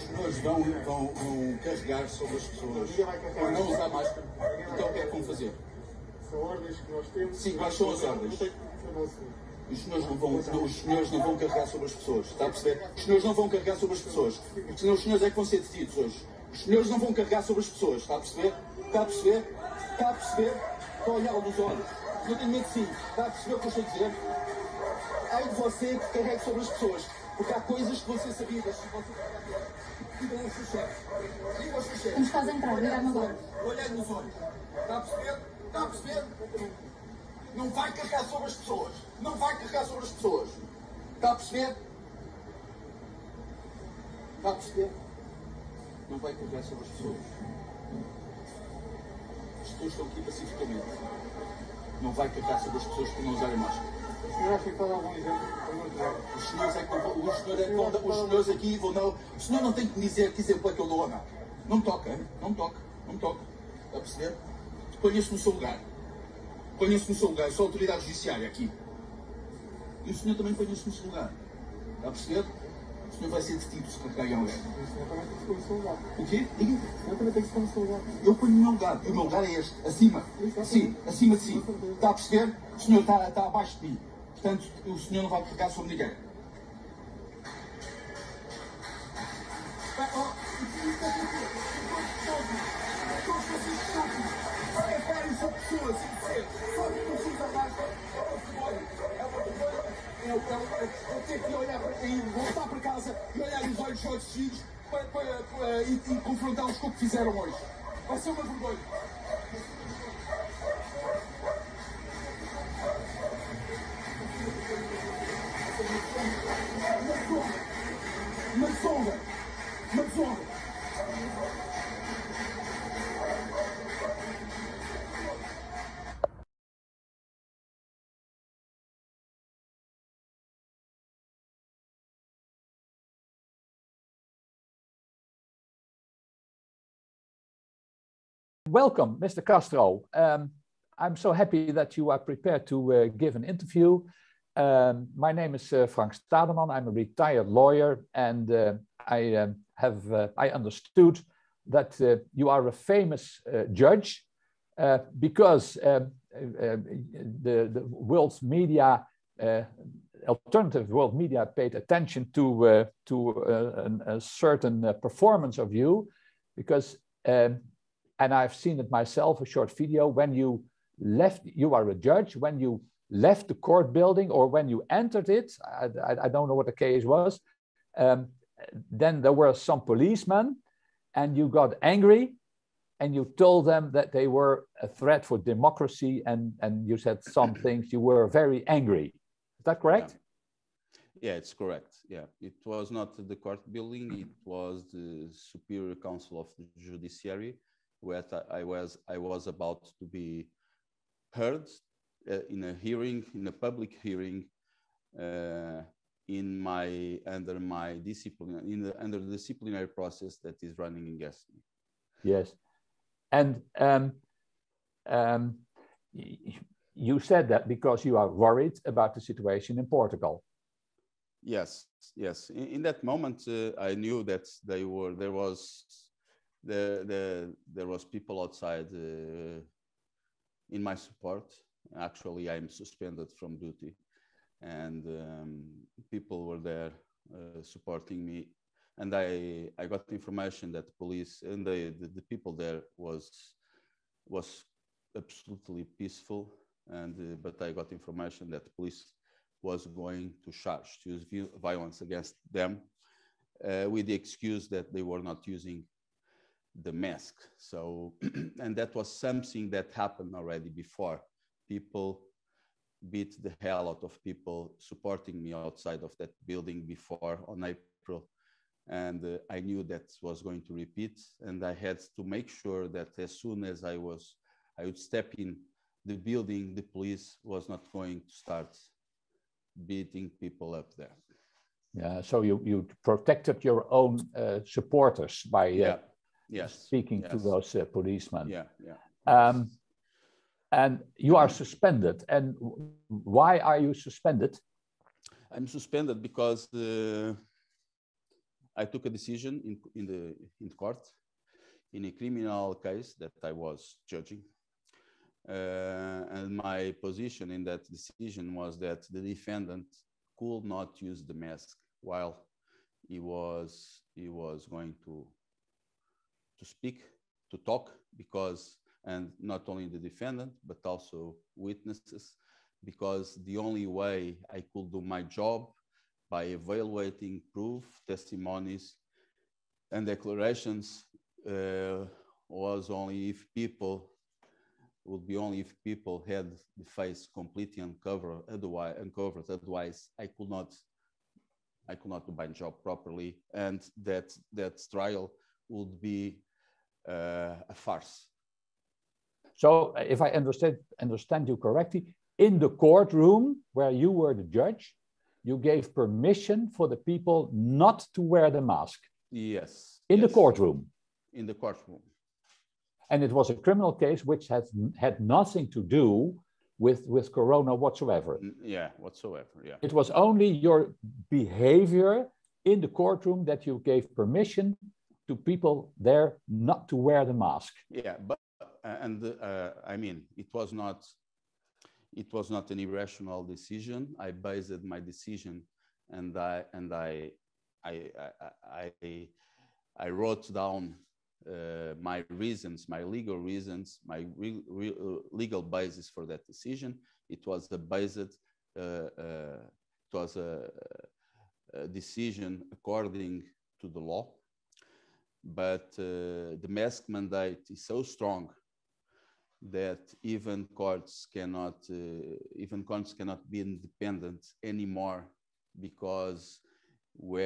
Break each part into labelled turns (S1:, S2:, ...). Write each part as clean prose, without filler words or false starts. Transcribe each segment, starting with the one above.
S1: senhores vão carregar sobre as pessoas para não usar máscara. Então o que é que vão fazer?
S2: São ordens que nós temos.
S1: Sim, quais são as ordens? Os senhores não vão carregar sobre as pessoas, está a perceber? Os senhores não vão carregar sobre as pessoas, porque senão os senhores é que vão ser detidos hoje. Os senhores não vão carregar sobre as pessoas, está a perceber? Está a perceber? Está a perceber? Está a olhar nos olhos. Não tenho medo sim, está a perceber o que eu estou a dizer? Ai de você que carregue sobre as pessoas, porque há coisas que vão ser sabidas. Digam aos seus chefes. Digam aos seus chefes.
S3: Nos faz entrar, olhar nos olhos.
S1: Olhar nos olhos. Está a perceber? Está a perceber? Não vai carregar sobre as pessoas. Não vai carregar sobre as pessoas. Está a perceber? Está a perceber? Não vai carregar sobre as pessoas. As pessoas estão aqui pacificamente. Não vai carregar sobre as pessoas por não usarem máscara.
S2: O senhor acha que pode dar algum exemplo?
S1: Os senhores é que os senhores aqui vão dar. O senhor não tem que dizer que exemplo é que eu dou ou não. Não toca, hein? Não toca, não toca. Está a perceber? Ponha-se no seu lugar. Ponha-se no seu lugar. Eu sou a autoridade judiciária aqui. E o senhor também ponha-se no seu lugar. Está a perceber? O senhor vai ser detido se carregar alguém.
S2: O senhor também tem que se pôr no seu lugar.
S1: O quê? Diga.
S2: O senhor também tem que se pôr no seu lugar.
S1: Eu ponho no meu lugar. E o meu lugar é este. Acima. Sim, acima de si. Está a perceber? O senhor está abaixo de mim. Portanto, o senhor não vai carregar sobre ninguém. Eu tenho que olhar e voltar para casa e olhar nos olhos dos outros filhos e confrontá-los com o que fizeram hoje. Vai ser uma vergonha. Uma desonra. Uma desonra.
S4: Welcome, Mr. Castro. I'm so happy that you are prepared to give an interview. My name is Frank Stadermann. I'm a retired lawyer, and I understood that you are a famous judge because the world's media, alternative world media, paid attention to a certain performance of you, because. And I've seen it myself, a short video, when you left, you are a judge, when you left the court building or when you entered it, I don't know what the case was, then there were some policemen and you got angry and you told them that they were a threat for democracy, and you said some things, you were very angry. Is that correct?
S5: Yeah, it's correct. Yeah, it was not the court building, it was the Superior Council of the Judiciary, where I was about to be heard in a hearing, in a public hearing, under the disciplinary process that is running against me.
S4: Yes, and you said that because you are worried about the situation in Portugal.
S5: Yes, yes. In that moment, I knew that there was people outside in my support. Actually, I'm suspended from duty, and people were there supporting me. And I got information that the police and the people there was absolutely peaceful, and but I got information that the police was going to use violence against them with the excuse that they were not using the mask. So, and that was something that happened already before. People beat the hell out of people supporting me outside of that building before on April. And I knew that was going to repeat. And I had to make sure that as soon as I would step in the building, the police was not going to start beating people up there.
S4: Yeah, so you protected your own supporters by
S5: yes,
S4: speaking to those policemen.
S5: Yeah, yeah.
S4: And you are suspended. And why are you suspended?
S5: I'm suspended because I took a decision in the court in a criminal case that I was judging. And my position in that decision was that the defendant could not use the mask while he was going to speak, to talk, because, and not only the defendant, but also witnesses, because the only way I could do my job by evaluating proof, testimonies, and declarations was only if people had the face completely uncovered. Otherwise, I could not do my job properly, and that trial would be a farce.
S4: So, if I understand you correctly, in the courtroom where you were the judge, you gave permission for the people not to wear the mask.
S5: Yes.
S4: In the courtroom.
S5: In the courtroom.
S4: And it was a criminal case which had nothing to do with Corona whatsoever.
S5: Yeah, whatsoever, yeah.
S4: It was only your behavior in the courtroom that you gave permission to people there not to wear the mask.
S5: Yeah, but I mean, it was not an irrational decision. I based my decision, and I wrote down my reasons, my legal reasons, my legal basis for that decision. It was a decision according to the law, but the mask mandate is so strong that even courts cannot be independent anymore, because we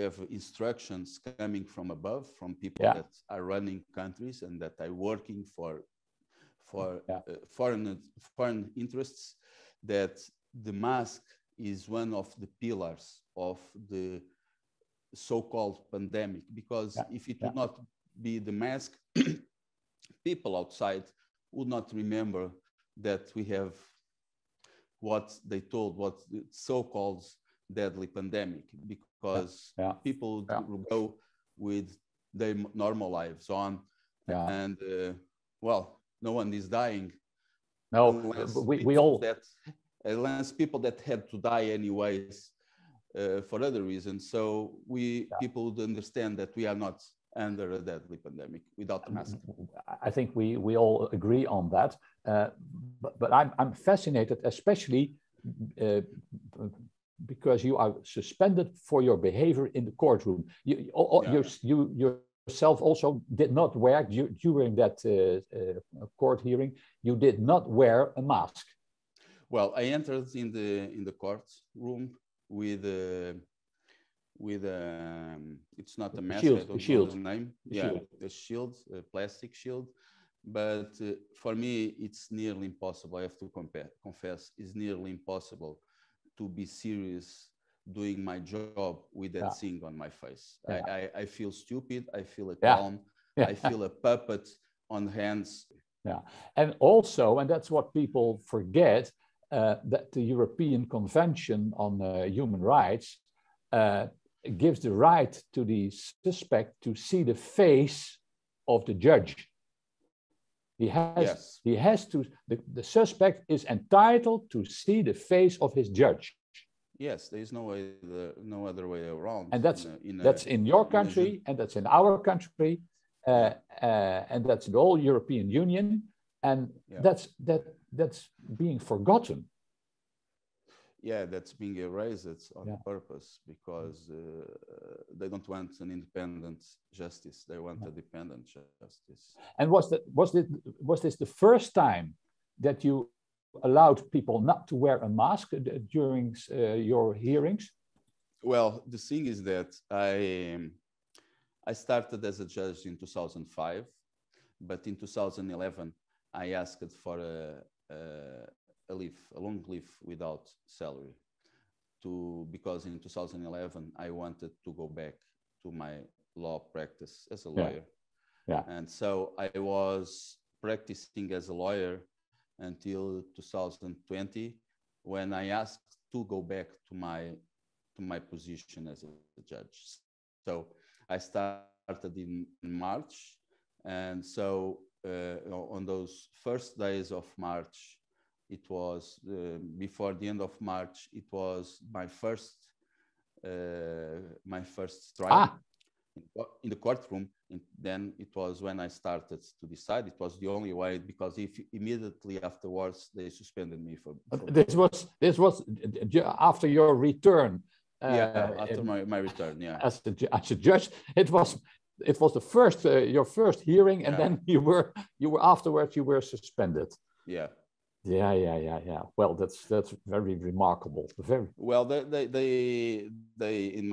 S5: have instructions coming from above, from people that are running countries and that are working for foreign interests, that the mask is one of the pillars of the so-called pandemic, because if it would not be the mask, people outside would not remember that we have what they told, what the so-called deadly pandemic, because people go with their normal lives on, and well, no one is dying.
S4: No, we all
S5: unless people that had to die anyways for other reasons. So people would understand that we are not under a deadly pandemic without the mask.
S4: I think we all agree on that. But I'm fascinated, especially because you are suspended for your behavior in the courtroom. You yourself also did not wear, during that court hearing, you did not wear a mask.
S5: Well, I entered in the courtroom with it's not a mask,
S4: shield,
S5: I don't
S4: shield.
S5: know the name.
S4: Shield.
S5: A shield, a plastic shield. But for me, it's nearly impossible. I have to confess, it's nearly impossible to be serious doing my job with that thing on my face. I feel stupid. I feel a clown. I feel a puppet on hands.
S4: Yeah, and also, and that's what people forget, that the European Convention on Human Rights gives the right to the suspect to see the face of the judge. He has to, the suspect is entitled to see the face of his judge.
S5: Yes, there is no other way around.
S4: And that's in your country, and that's in our country, and that's the whole European Union, and that's being forgotten.
S5: Yeah, that's being erased on purpose, because they don't want an independent justice; they want a dependent justice.
S4: And was this the first time that you allowed people not to wear a mask during your hearings?
S5: Well, the thing is that I started as a judge in 2005, but in 2011 I asked for a long leave without salary, because in 2011 I wanted to go back to my law practice as a lawyer. And so I was practicing as a lawyer until 2020, when I asked to go back to my position as a judge. So I started in March, and so on those first days of March, it was before the end of March. It was my first trial in the courtroom. And then it was when I started to decide. It was the only way, because if immediately afterwards they suspended me for
S4: this was after your return.
S5: After my return,
S4: as a judge, it was the first your first hearing, and then you were afterwards you were suspended.
S5: Yeah.
S4: Well, that's very remarkable. Very
S5: well. They in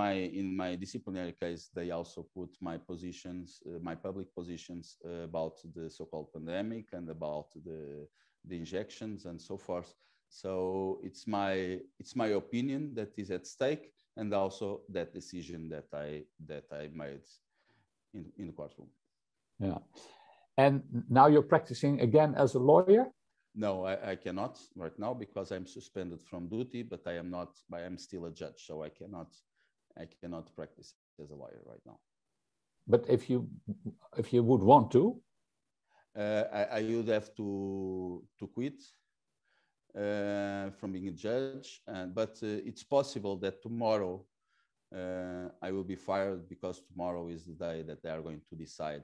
S5: my disciplinary case, they also put my positions, my public positions about the so-called pandemic and about the injections and so forth. So it's my opinion that is at stake, and also that decision that I made in the courtroom.
S4: Yeah, and now you're practicing again as a lawyer.
S5: No, I cannot right now because I'm suspended from duty, but I am still a judge, so I cannot practice as a lawyer right now.
S4: But if you would want to,
S5: I would have to quit from being a judge, but it's possible that tomorrow I will be fired, because tomorrow is the day that they are going to decide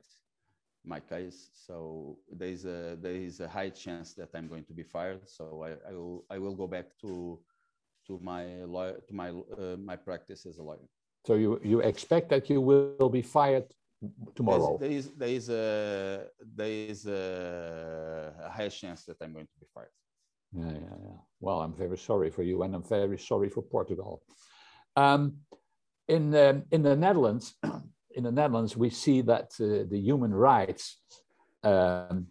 S5: my case. So there is a high chance that I'm going to be fired. So I will go back to my practice as a lawyer.
S4: So you expect that you will be fired tomorrow?
S5: There is a high chance that I'm going to be fired.
S4: Yeah. Well, I'm very sorry for you, and I'm very sorry for Portugal. In the Netherlands. In the Netherlands, we see that the human rights are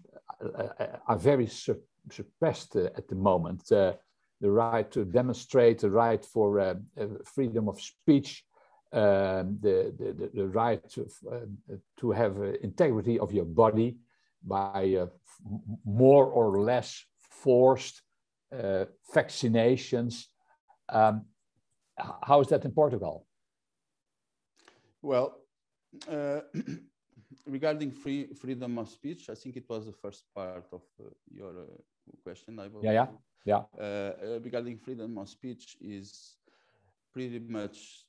S4: very suppressed at the moment. The right to demonstrate, the right for freedom of speech, the right to have integrity of your body by more or less forced vaccinations. How is that in Portugal?
S5: Well, regarding freedom of speech, I think it was the first part of your question, I believe.
S4: Yeah.
S5: Regarding freedom of speech is pretty much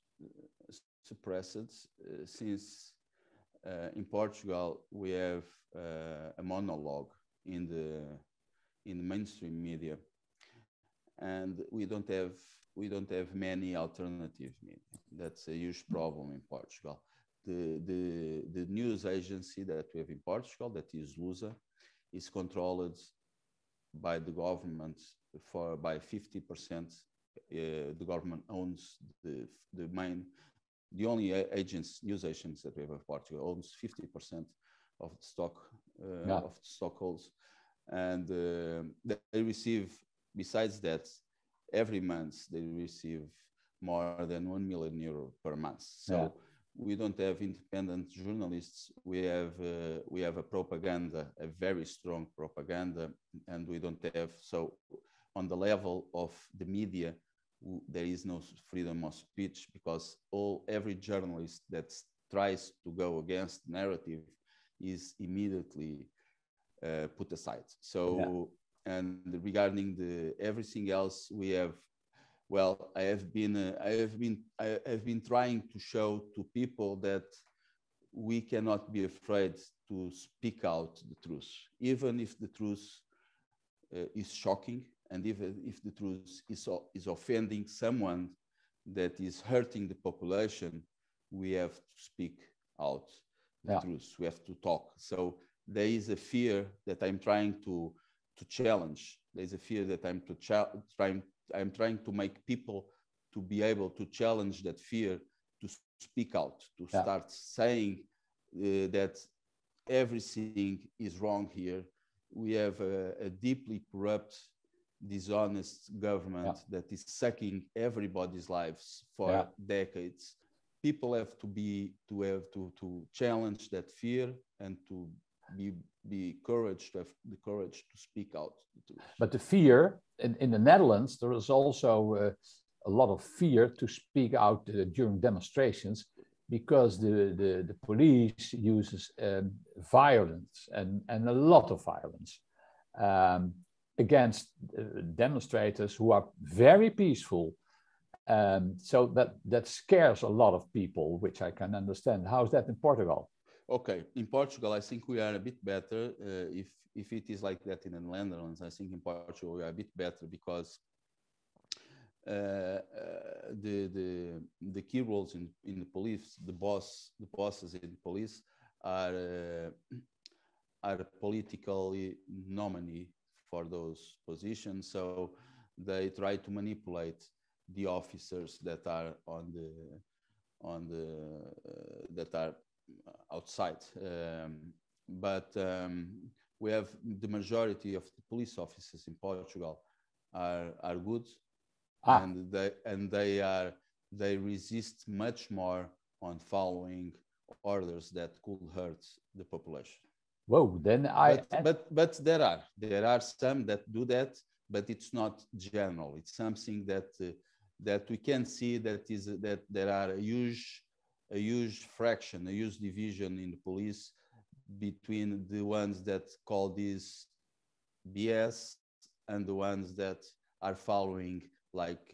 S5: suppressed since in Portugal we have a monologue in the mainstream media, and we don't have many alternative media. That's a huge problem in Portugal. The news agency that we have in Portugal, that is Lusa, is controlled by the government by 50%. The government owns the only news agents that we have in Portugal owns 50% of the stock of the stockholders, and they receive, besides that, every month they receive more than €1 million per month. So we don't have independent journalists. We have a propaganda, a very strong propaganda, and we don't have, so on the level of the media, there is no freedom of speech, because every journalist that tries to go against narrative is immediately put aside. So and regarding everything else, we have. Well, I have been trying to show to people that we cannot be afraid to speak out the truth, even if the truth is shocking, and even if the truth is offending someone that is hurting the population. We have to speak out the truth. We have to talk. So there is a fear that I'm trying to challenge. There's a fear that I'm trying to make people to be able to challenge that fear, to speak out, to start saying that everything is wrong here. We have a deeply corrupt, dishonest government that is sucking everybody's lives for decades. People have to challenge that fear and to be courage, to have the courage to speak out the truth.
S4: But the fear in the Netherlands, there is also a lot of fear to speak out during demonstrations because the police uses violence and a lot of violence against demonstrators who are very peaceful. So that scares a lot of people, which I can understand. How is that in Portugal?
S5: Okay, in Portugal, I think we are a bit better. If it is like that in the Netherlands, I think in Portugal we are a bit better because the key roles in the police, the bosses in police are politically nominee for those positions. So they try to manipulate the officers that are that are outside. But we have the majority of the police officers in Portugal are good. And they resist much more on following orders that could hurt the population.
S4: Whoa, then
S5: but there are some that do that, but it's not general. It's something that we can see that there are a huge fraction, a huge division in the police between the ones that call this BS and the ones that are following like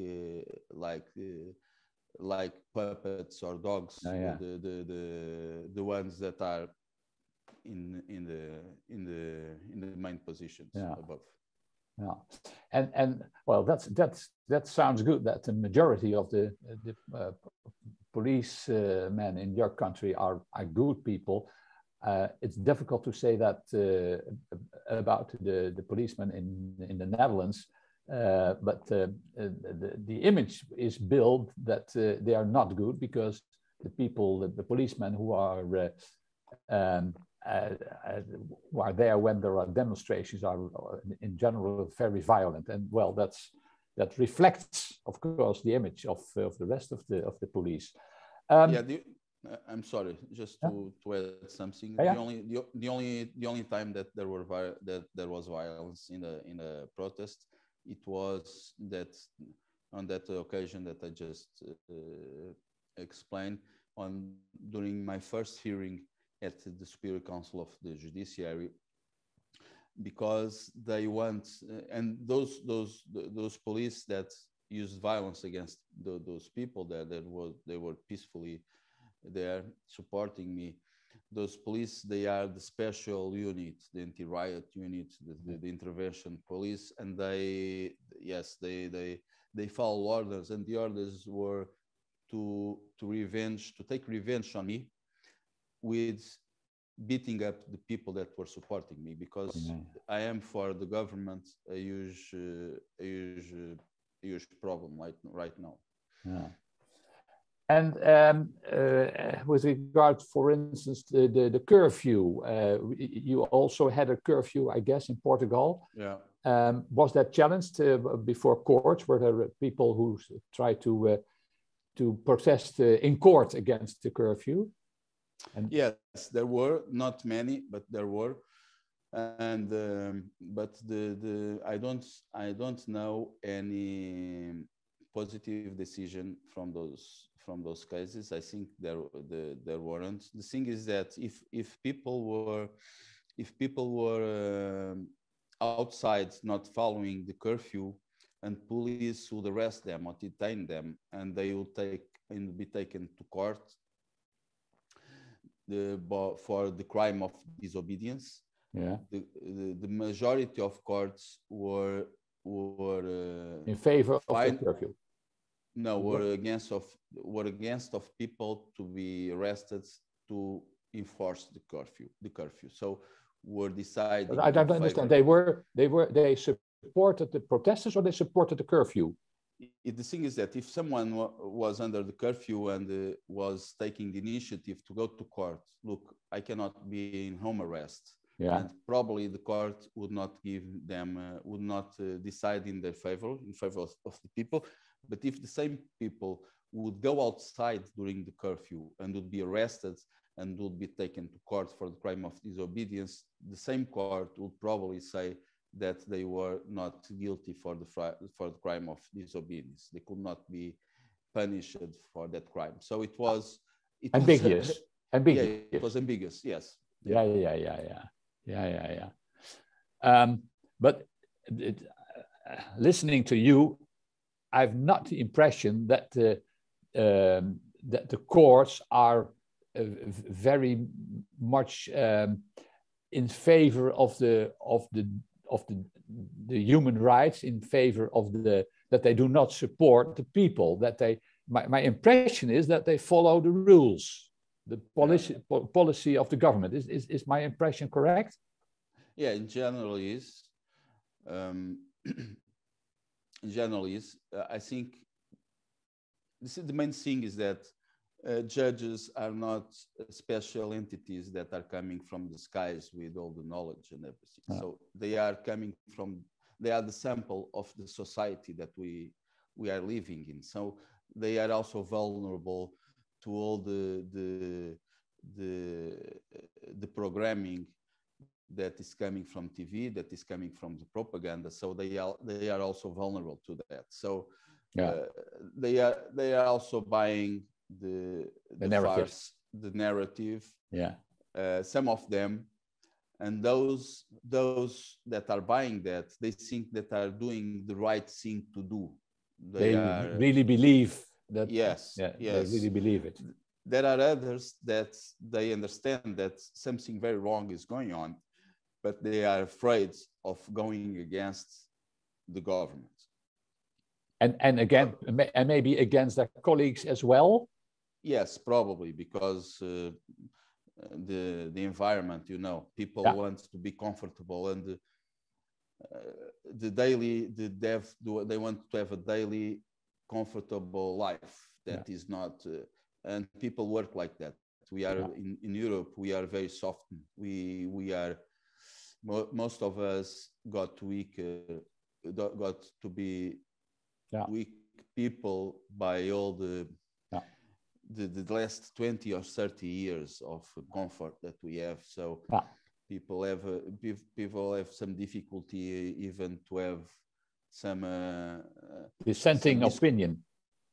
S5: puppets or dogs.
S4: Oh, yeah.
S5: The ones that are in the main positions, yeah, above.
S4: Yeah, and well, that sounds good. That the majority of the policemen in your country are good people. It's difficult to say that about the policemen in the Netherlands. But the image is built that they are not good because the people, the policemen who are there when there are demonstrations are in general very violent, and well, that reflects, of course, the image of the rest of the police.
S5: I'm sorry, just to add something.
S4: Yeah.
S5: The only time that there was violence in the protest, it was that on that occasion that I just explained during my first hearing at the Superior Council of the Judiciary, because they want and those police that used violence against those people they were peacefully there supporting me. Those police, they are the special unit, the anti-riot unit, the intervention police, and they follow orders, and the orders were to take revenge on me with beating up the people that were supporting me, because I am for the government a huge problem right now.
S4: Yeah. And with regard, for instance, the curfew, you also had a curfew, I guess, in Portugal.
S5: Yeah.
S4: Was that challenged before courts? Were there people who tried to protest in court against the curfew? And
S5: yes, there were not many, but there were. And but I don't know any positive decision from those cases. I think there weren't. The thing is that if people were outside not following the curfew, and police would arrest them or detain them, and they would be taken to court for the crime of disobedience.
S4: Yeah.
S5: The majority of courts were
S4: in favor of the curfew.
S5: No, were against of people to be arrested to enforce the curfew. So were decided.
S4: But I don't understand. They supported the protesters, or they supported the curfew?
S5: The thing is that if someone was under the curfew and was taking the initiative to go to court, look, I cannot be in home arrest.
S4: Yeah.
S5: And probably the court would not give them, would not decide in their favor, of the people. But if the same people would go outside during the curfew and would be arrested and would be taken to court for the crime of disobedience, the same court would probably say that they were not guilty for the crime of disobedience. They could not be punished for that crime. So it was
S4: ambiguous. Ambiguous.
S5: Yeah, it was ambiguous. Yes.
S4: Yeah. But listening to you, I've not the impression that the courts are very much in favor of the human rights, in favor of that they do not support the people. That they, my impression is that they follow the rules, the policy of the government. Is my impression correct?
S5: Yeah, in general is. In general is. I think this is the main thing is that judges are not special entities that are coming from the skies with all the knowledge and everything. So they are coming from, they are the sample of the society that we are living in. So they are also vulnerable to all the programming that is coming from TV, that is coming from the propaganda. So they are also vulnerable to that. So they are also buying the farce, the narrative. Some of them, and those that are buying that, they think that are doing the right thing to do. They
S4: really believe that.
S5: Yes.
S4: They really believe it.
S5: There are others that they understand that something very wrong is going on, but they are afraid of going against the government.
S4: And again, and maybe against their colleagues as well.
S5: Yes, probably, because the environment, you know, people want to be comfortable, and they want to have a daily comfortable life that is not, and people work like that. We are in Europe, we are very soft. We are, most of us got weaker, got to be weak people by all the last 20 or 30 years of comfort that we have. So people have some difficulty even to have some
S4: dissenting opinion.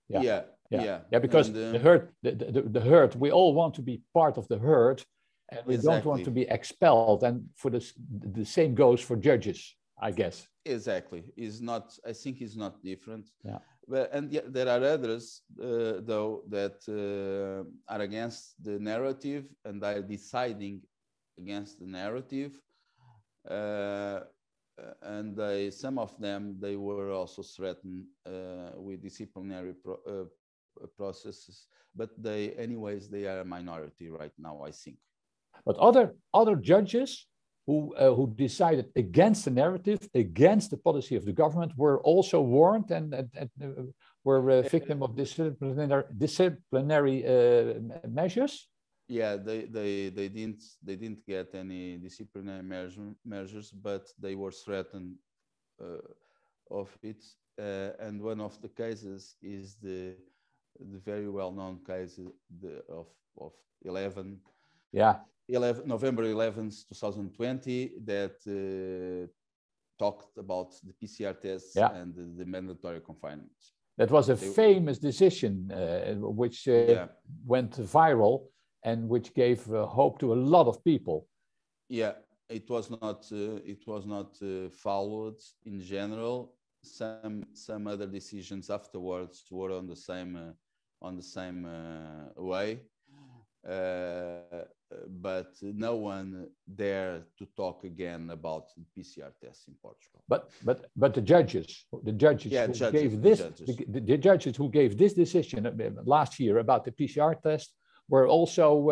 S4: Because
S5: and,
S4: the herd, we all want to be part of the herd, and we don't want to be expelled. And for the same goes for judges, I guess.
S5: Exactly. I think it's not different. And there are others, though, that are against the narrative and are deciding against the narrative. And some of them, they were also threatened with disciplinary processes. But anyways, they are a minority right now, I think.
S4: But other judges who decided against the narrative, against the policy of the government, were also warned and were a victim of disciplinary measures.
S5: Yeah, they didn't get any disciplinary measures, but they were threatened of it. And one of the cases is the very well-known case of 11. November 11th, 2020, that talked about the PCR tests and the mandatory confinement.
S4: That was a famous decision which went viral and which gave hope to a lot of people. Yeah,
S5: it was not followed in general. Some other decisions afterwards were on the same way. But no one dared to talk again about the PCR tests in Portugal.
S4: But the judges who gave this decision last year about the PCR test were also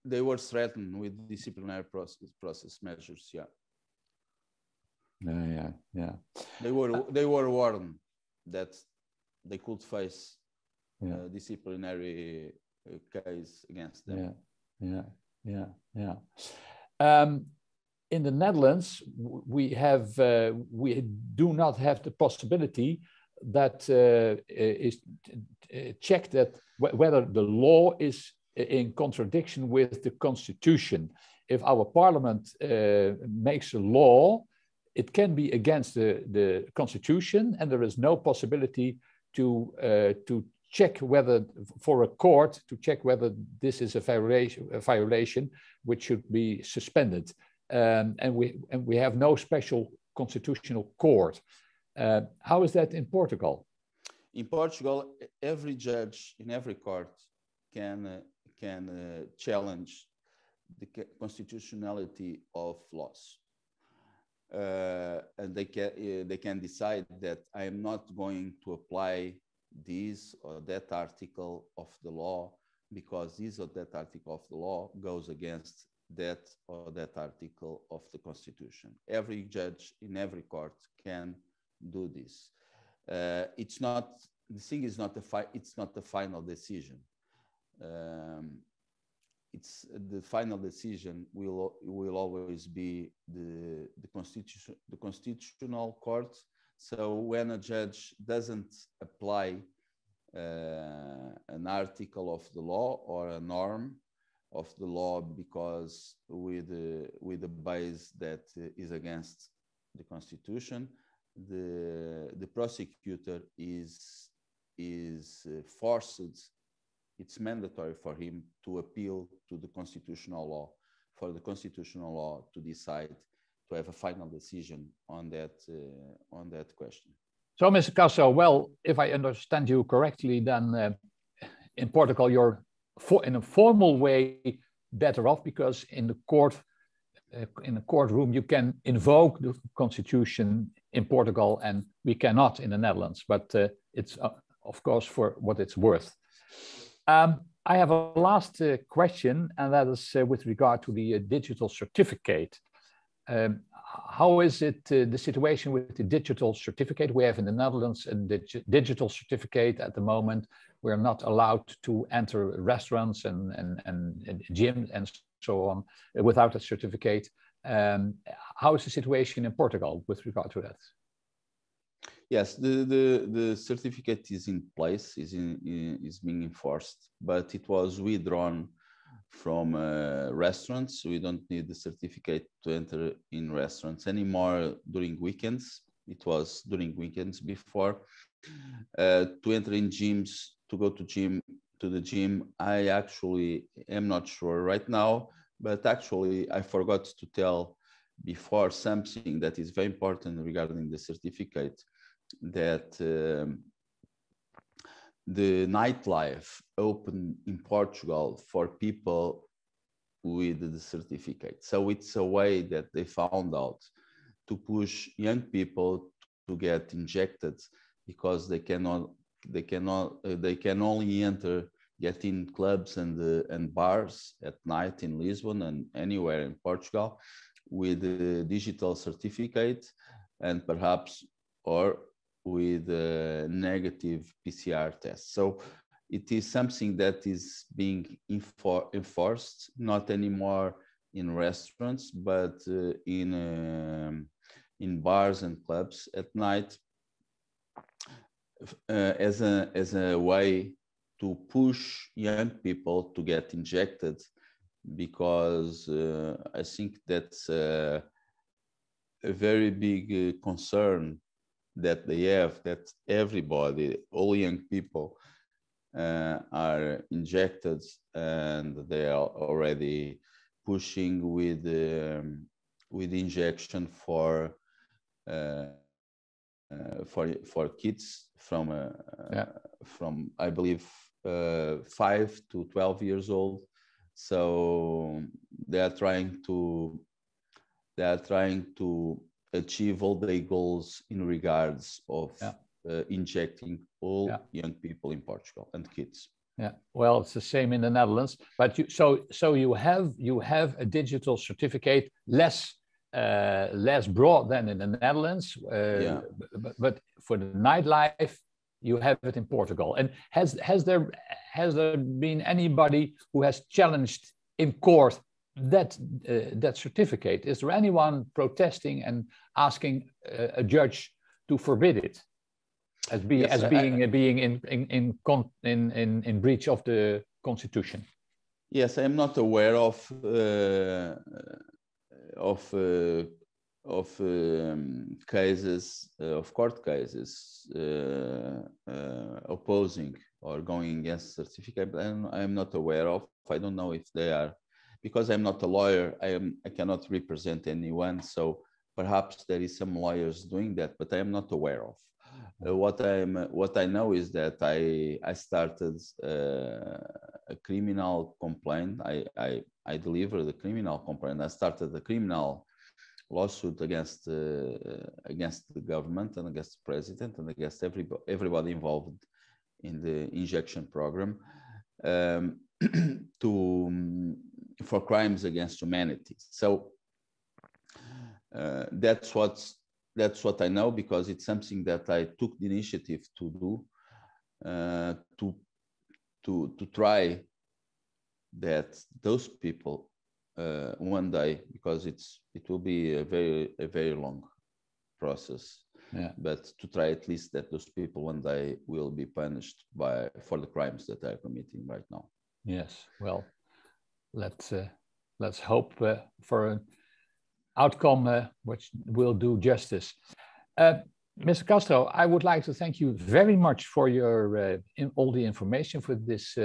S5: they were threatened with disciplinary process measures. They were warned that they could face disciplinary case against them.
S4: In the Netherlands, we do not have the possibility that is checked that whether the law is in contradiction with the Constitution. if our parliament makes a law, it can be against the constitution, and there is no possibility to check whether, for a court, to check whether this is a violation which should be suspended. And we have no special constitutional court. How is that in Portugal?
S5: In Portugal, every judge in every court can challenge the constitutionality of laws. And they can decide that I am not going to apply this or that article of the law because this or that article of the law goes against that or that article of the Constitution. Every judge in every court can do this. It's not, the thing is not it's not the final decision. It's the final decision will always be the constitutional court. So when a judge doesn't apply an article of the law or a norm of the law because with a base that is against the Constitution, the prosecutor is forced. It's mandatory for him to appeal to the constitutional law, for the constitutional law to decide to have a final decision on that question.
S4: So, Mr. Castro, well, if I understand you correctly, then in Portugal you're in a formal way better off, because in the courtroom you can invoke the constitution in Portugal and we cannot in the Netherlands, but it's of course for what it's worth. I have a last question, and that is with regard to the digital certificate. How is it the situation with the digital certificate? We have in the Netherlands a digital certificate at the moment. We're not allowed to enter restaurants and gyms and so on without a certificate. How is the situation in Portugal with regard to that?
S5: Yes, the certificate is in place, is being enforced, but it was withdrawn from restaurants. We don't need the certificate to enter in restaurants anymore during weekends. It was during weekends before. To enter in gyms, to go to the gym, I actually am not sure right now, but actually I forgot to tell before something that is very important regarding the certificate, that the nightlife open in Portugal for people with the certificate. So it's a way that they found out to push young people to get injected, because they can only get in clubs and bars at night in Lisbon and anywhere in Portugal with a digital certificate, and perhaps or with a negative PCR test. So it is something that is being enforced, not anymore in restaurants, but in bars and clubs at night, as a way to push young people to get injected, because I think that's a very big concern that they have, that everybody, all young people are injected, and they are already pushing with injection for kids from I believe 5 to 12 years old. So they are trying to achieve all their goals in regards of injecting all young people in Portugal and kids.
S4: Yeah, well, it's the same in the Netherlands. But so you have a digital certificate less broad than in the Netherlands. But for the nightlife, you have it in Portugal. And has there been anybody who has challenged in court that certificate? Is there anyone protesting and asking a judge to forbid it as being in breach of the Constitution?
S5: Yes, I am not aware of cases, of court cases opposing or going against certificate. I am not aware of. I don't know if they are, because I'm not a lawyer. I cannot represent anyone. So perhaps there is some lawyers doing that, but I am not aware of. What I know is that I started a criminal complaint. I delivered a criminal complaint. I started a criminal lawsuit against the government and against the president and against everybody involved in the injection program for crimes against humanity. So that's what I know, because it's something that I took the initiative to do, to try that those people one day, because it will be a very long process,
S4: yeah,
S5: but to try at least that those people one day will be punished for the crimes that they are committing right now.
S4: Yes, well, let's hope for an outcome which will do justice. Mr. Castro, I would like to thank you very much for your all the information for this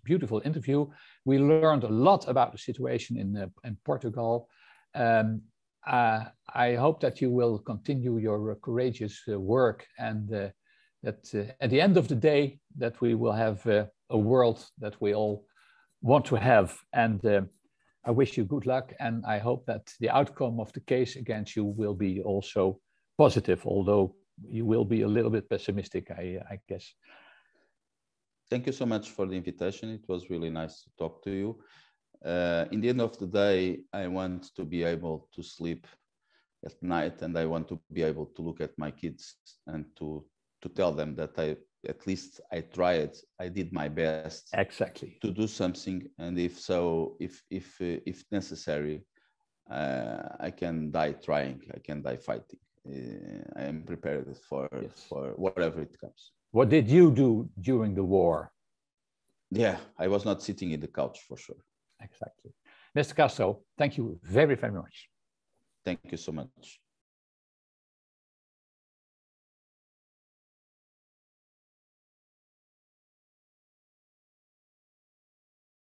S4: beautiful interview. We learned a lot about the situation in Portugal. I hope that you will continue your courageous work, and that at the end of the day that we will have a world that we all want to have. And I wish you good luck, and I hope that the outcome of the case against you will be also positive, although you will be a little bit pessimistic, I guess.
S5: Thank you so much for the invitation. It was really nice to talk to you. In the end of the day, I want to be able to sleep at night, and I want to be able to look at my kids and to tell them that at least I tried, I did my best
S4: exactly
S5: to do something, and if necessary, I can die trying, I can die fighting. I am prepared for whatever it comes.
S4: What did you do during the war?
S5: Yeah, I was not sitting in the couch for sure.
S4: Exactly. Mr. Castro, thank you very, very much.
S5: Thank you so much.